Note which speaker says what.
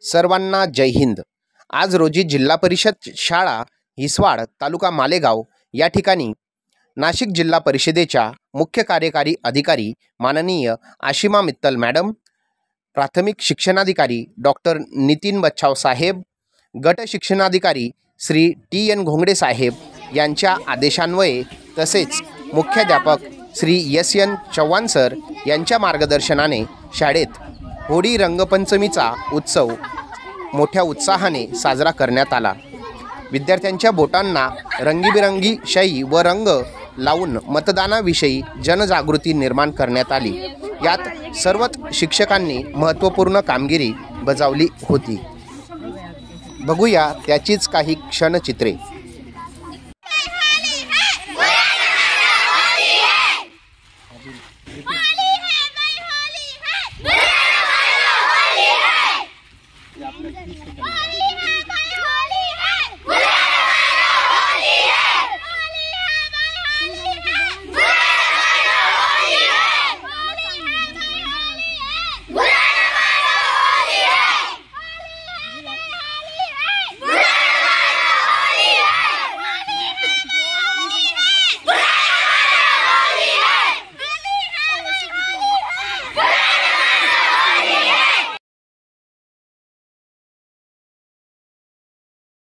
Speaker 1: सर्वांना जय हिंद। आज रोजी जिल्हा परिषद शाळा हिसवाड तालुका मालेगाव या ठिकाणी नाशिक जिल्हा परिषदेच्या मुख्य कार्यकारी अधिकारी माननीय आशिमा मित्तल मॅडम, प्राथमिक शिक्षणाधिकारी डॉक्टर नितीन बच्छाव साहेब, गट शिक्षणाधिकारी श्री TN घोंगडे साहेब यांच्या आदेशान्वये तसेच मुख्याध्यापक श्री SN चव्हाण सर यांच्या मार्गदर्शनाने शाळेत होळी रंगपंचमीचा उत्सव मोठ्या उत्साहाने साजरा करण्यात आला। विद्यार्थ्यांच्या बोटांना रंगीबिरंगी शाई व रंग लावून मतदानाविषयी जनजागृती निर्माण करण्यात आली। यात सर्वच शिक्षकांनी महत्त्वपूर्ण कामगिरी बजावली होती। बघूया त्याचीच काही क्षणचित्रे।